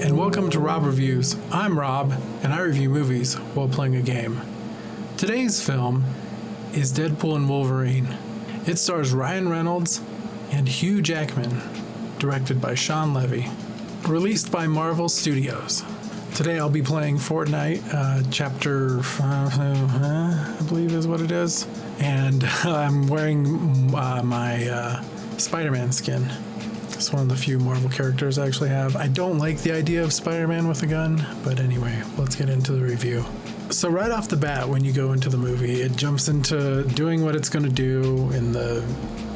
and welcome to Rob Reviews. I'm Rob, and I review movies while playing a game. Today's film is Deadpool and Wolverine. It stars Ryan Reynolds and Hugh Jackman, directed by Sean Levy, released by Marvel Studios. Today I'll be playing Fortnite, Chapter 5, I believe is what it is, and I'm wearing my Spider-Man skin. It's one of the few Marvel characters I actually have. I don't like the idea of Spider-Man with a gun, but anyway, let's get into the review. So right off the bat, when you go into the movie, it jumps into doing what it's going to do in the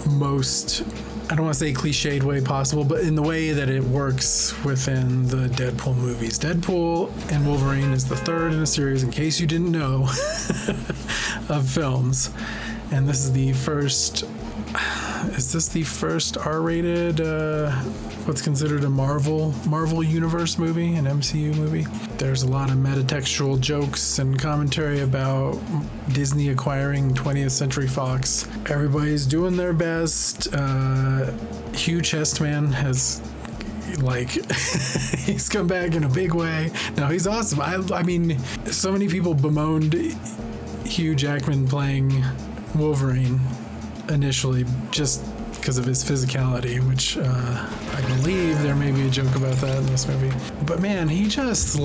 most, I don't want to say cliched way possible, but in the way that it works within the Deadpool movies. Deadpool and Wolverine is the third in a series, in case you didn't know, of films. And this is the first... Is this the first R-rated, what's considered a Marvel Universe movie, an MCU movie? There's a lot of metatextual jokes and commentary about Disney acquiring 20th Century Fox. Everybody's doing their best. Hugh Chestman has, he's come back in a big way. No, he's awesome. I mean, so many people bemoaned Hugh Jackman playing Wolverine initially just because of his physicality, which I believe there may be a joke about that in this movie. But man, he just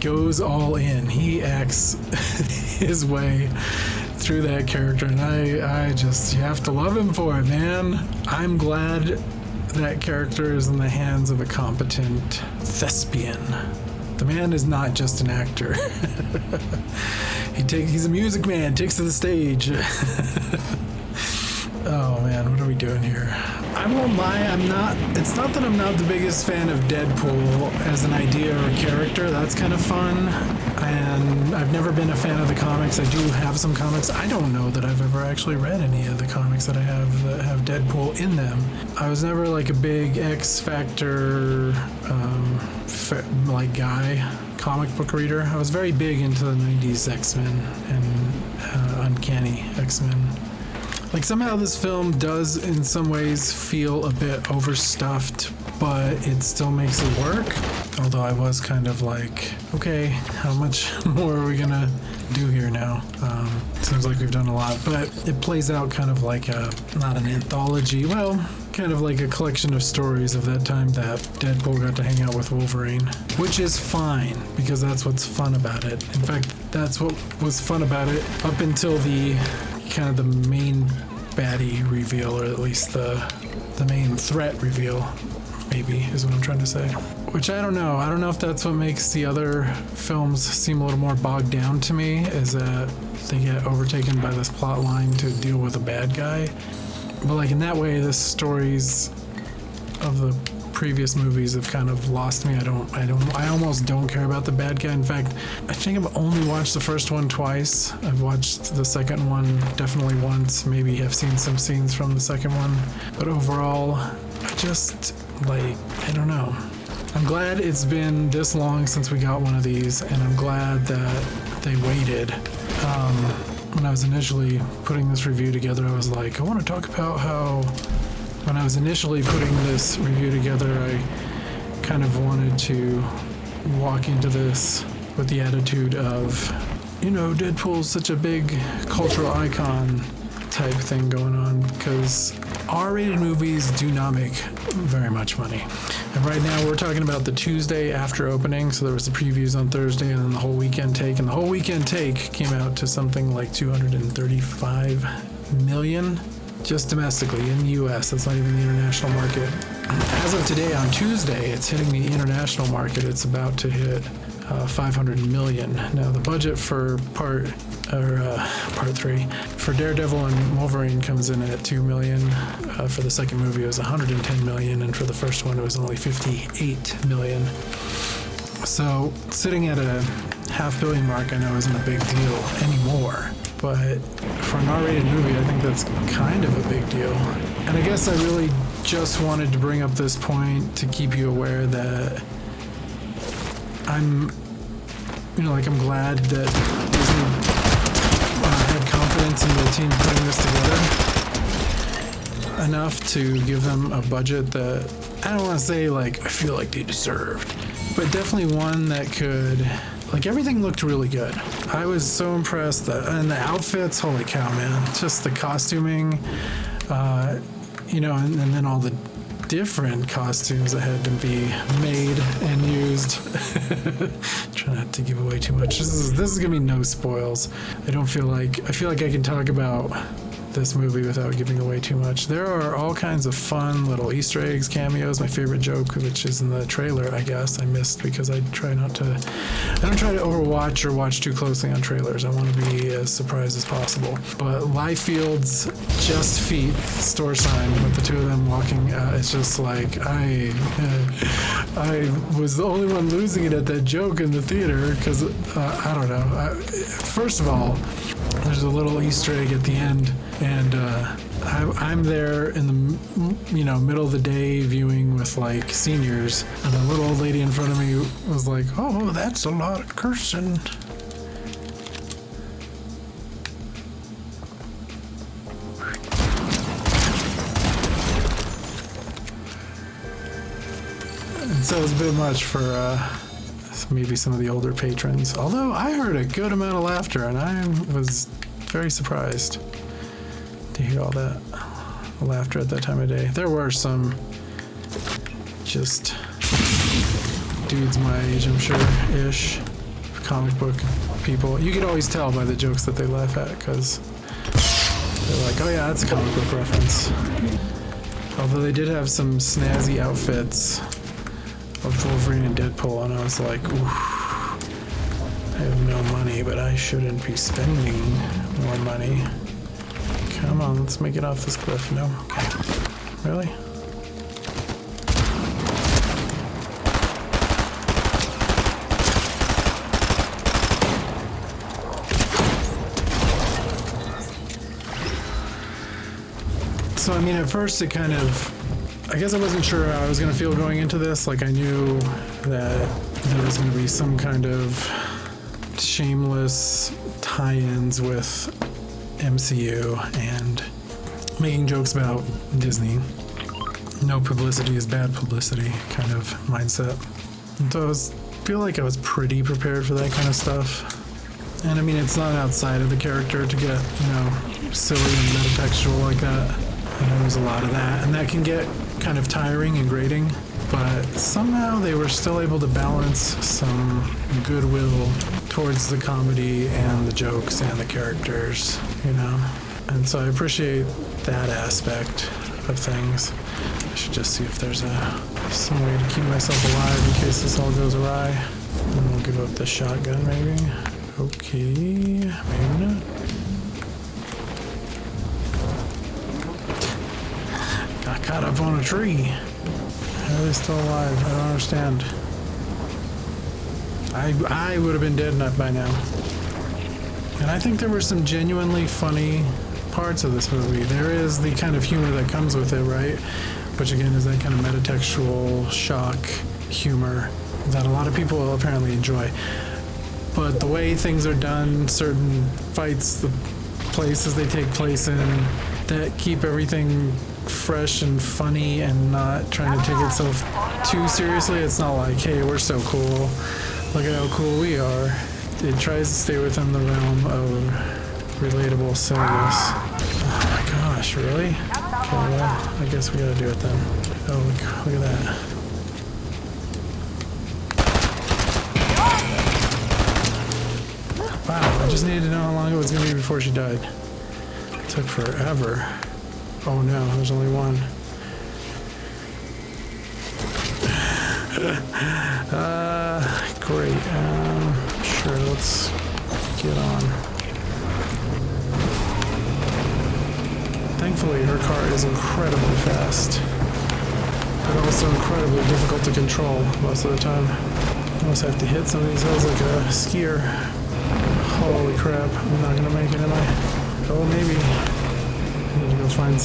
goes all in. He acts his way through that character, and I just, you have to love him for it, man. I'm glad that character is in the hands of a competent thespian. The man is not just an actor. He's a music man, takes to the stage. Oh man, what are we doing here? I won't lie, it's not that I'm not the biggest fan of Deadpool as an idea or a character. That's kind of fun. And I've never been a fan of the comics. I do have some comics. I don't know that I've ever actually read any of the comics that I have that have Deadpool in them. I was never a big X Factor guy, comic book reader. I was very big into the 90s X-Men and Uncanny X-Men. Somehow this film does in some ways feel a bit overstuffed, but it still makes it work. Although I was kind of okay, how much more are we gonna do here now? Seems like we've done a lot, but it plays out kind of like not an anthology, kind of like a collection of stories of that time that Deadpool got to hang out with Wolverine, which is fine, because that's what's fun about it. In fact, that's what was fun about it up until the kind of the main baddie reveal, or at least the main threat reveal, maybe, is what I'm trying to say. Which I don't know. I don't know if that's what makes the other films seem a little more bogged down to me, is that they get overtaken by this plot line to deal with a bad guy. But in that way, the stories of the previous movies have kind of lost me. I almost don't care about the bad guy. In fact, I think I've only watched the first one twice. I've watched the second one definitely once. Maybe have seen some scenes from the second one. But overall, I just, I don't know. I'm glad it's been this long since we got one of these, and I'm glad that they waited. When I was initially putting this review together, I was I want to talk about how when I was initially putting this review together, I kind of wanted to walk into this with the attitude of, Deadpool's such a big cultural icon type thing going on, because R-rated movies do not make very much money. And right now we're talking about the Tuesday after opening, so there was the previews on Thursday and then the whole weekend take, and the whole weekend take came out to something like $235 million. Just domestically in the US. That's not even the international market. As of today, on Tuesday, it's hitting the international market. It's about to hit 500 million. Now, the budget for part 3 for Daredevil and Wolverine comes in at 2 million. For the second movie, it was 110 million, and for the first one, it was only 58 million. So, sitting at a $500 million mark, I know isn't a big deal anymore. But for an R-rated movie, I think that's kind of a big deal. And I guess I really just wanted to bring up this point to keep you aware that I'm glad that Disney had confidence in the team putting this together enough to give them a budget that I don't want to say I feel like they deserved. but definitely one that could, like, everything looked really good. I was so impressed and the outfits, holy cow, man. Just the costuming, you know, and then all the different costumes that had to be made and used. Try not to give away too much. This is gonna be no spoils. I feel like I can talk about this movie without giving away too much. There are all kinds of fun little Easter eggs, cameos. My favorite joke, which is in the trailer, I guess I missed because I don't try to overwatch or watch too closely on trailers. I want to be as surprised as possible. But Liefield's Just Feet store sign with the two of them walking, it's just like, I was the only one losing it at that joke in the theater because, I don't know. First of all, there's a little Easter egg at the end, and I'm there in the middle of the day viewing with like seniors, and the little old lady in front of me was like, "Oh, that's a lot of cursing." And so it was a bit much for maybe some of the older patrons. Although I heard a good amount of laughter, and I was very surprised to hear all that laughter at that time of day. There were some just dudes my age, I'm sure, ish, comic book people. You could always tell by the jokes that they laugh at, because they're like, oh yeah, that's a comic book reference. Although they did have some snazzy outfits of Wolverine and Deadpool, and I was like, ooh, I have no money, but I shouldn't be spending more money. Come on, let's make it off this cliff. No? Okay. Really? So, I mean, at first it kind of, I guess I wasn't sure how I was going to feel going into this. Like, I knew that there was going to be some kind of shameless tie-ins with MCU and making jokes about Disney. No publicity is bad publicity kind of mindset. And so I feel like I was pretty prepared for that kind of stuff. And I mean, it's not outside of the character to get, silly and metatextual like that. I know there's a lot of that, and that can get kind of tiring and grating, but somehow they were still able to balance some goodwill towards the comedy and the jokes and the characters, And so I appreciate that aspect of things. I should just see if there's some way to keep myself alive in case this all goes awry. And we'll give up the shotgun, maybe. Okay, maybe not. Got caught up on a tree. How are they still alive? I don't understand. I would have been dead by now. And I think there were some genuinely funny parts of this movie. There is the kind of humor that comes with it, right? Which again is that kind of metatextual shock humor that a lot of people apparently enjoy. But the way things are done, certain fights, the places they take place in, that keep everything fresh and funny and not trying to take itself too seriously. It's not like, hey, we're so cool, look at how cool we are. It tries to stay within the realm of relatable silliness. Oh my gosh, really? Okay, well, I guess we gotta do it then. Oh, look at that. Wow, I just needed to know how long it was gonna be before she died. It took forever. Oh no, there's only one. Great. Sure, let's get on. Thankfully, her car is incredibly fast, but also incredibly difficult to control most of the time. I almost have to hit some of these hills like a skier. Holy crap, I'm not gonna make it, am I? Oh, maybe. I need to go find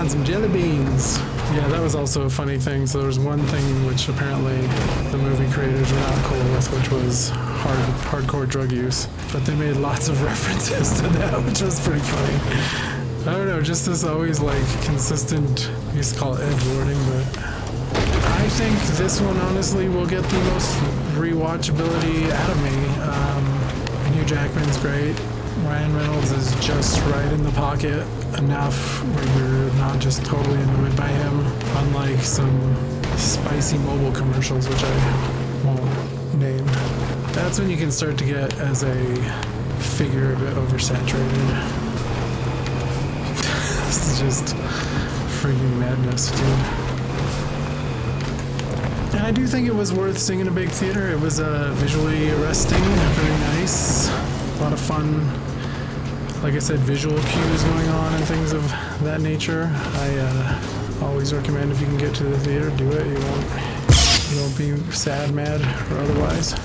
some jelly beans. Yeah, that was also a funny thing. So there was one thing which apparently the movie creators were not cool with, which was hardcore drug use. But they made lots of references to that, which was pretty funny. I don't know, just this always like consistent, I used to call it edgelording, but I think this one honestly will get the most rewatchability out of me. Hugh Jackman's great. Ryan Reynolds is just right in the pocket enough where you're not just totally annoyed by him, unlike some spicy mobile commercials, which I won't name. That's when you can start to get, as a figure, a bit oversaturated. This is just freaking madness, dude. And I do think it was worth seeing in a big theater. It was visually arresting, very nice, a lot of fun, like I said, visual cues going on and things of that nature. I always recommend, if you can get to the theater, do it. You won't be sad, mad, or otherwise.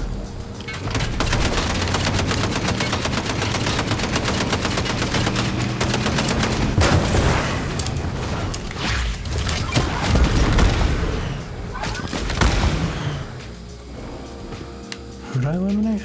Who did I eliminate?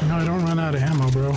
I don't run out of ammo, bro.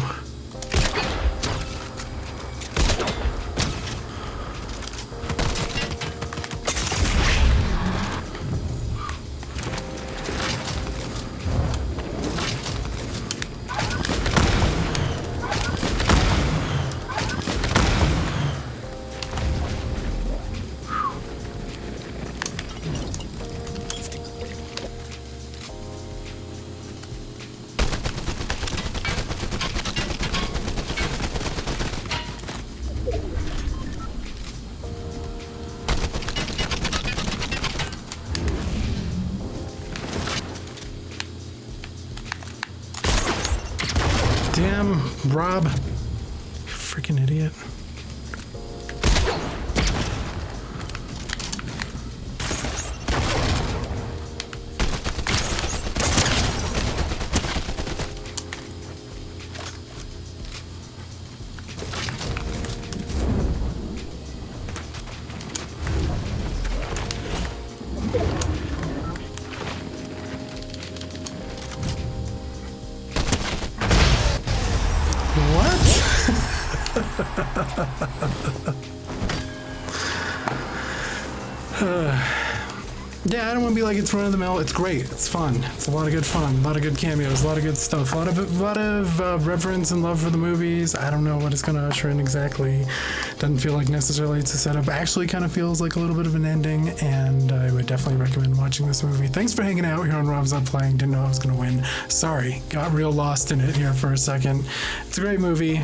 Damn, Rob. You freaking idiot. Yeah, I don't want to be like it's run of the mill. It's great. It's fun. It's a lot of good fun. A lot of good cameos. A lot of good stuff. A lot of reverence and love for the movies. I don't know what it's going to usher in exactly. Doesn't feel like necessarily it's a setup. Actually kind of feels like a little bit of an ending, and I would definitely recommend watching this movie. Thanks for hanging out here on Rob's Not Playing. Didn't know I was going to win. Sorry. Got real lost in it here for a second. It's a great movie.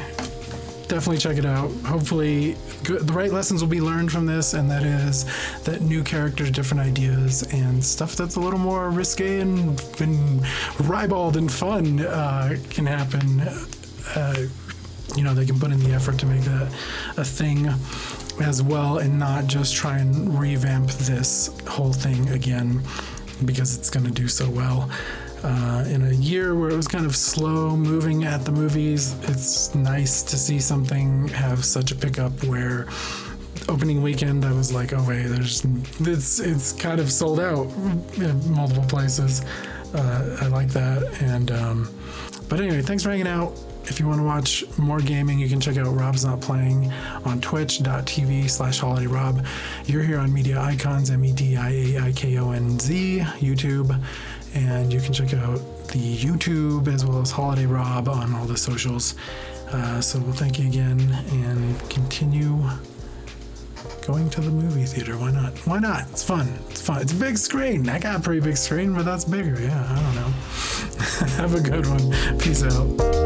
Definitely check it out. Hopefully the right lessons will be learned from this, and that is that new characters, different ideas, and stuff that's a little more risque and ribald and fun can happen. They can put in the effort to make that a thing as well, and not just try and revamp this whole thing again because it's going to do so well. In a year where it was kind of slow moving at the movies, it's nice to see something have such a pickup where opening weekend I was like, oh wait, it's kind of sold out in multiple places. I like that. And but anyway, thanks for hanging out. If you want to watch more gaming, you can check out Rob's Not Playing on twitch.tv/holidayrob. You're here on Media Icons, MEDIAIKONZ, YouTube. And you can check out the YouTube as well as Holiday Rob on all the socials. So thank you again, and continue going to the movie theater. Why not? Why not? It's fun. It's fun. It's a big screen. I got a pretty big screen, but that's bigger. Yeah, I don't know. Have a good one. Peace out.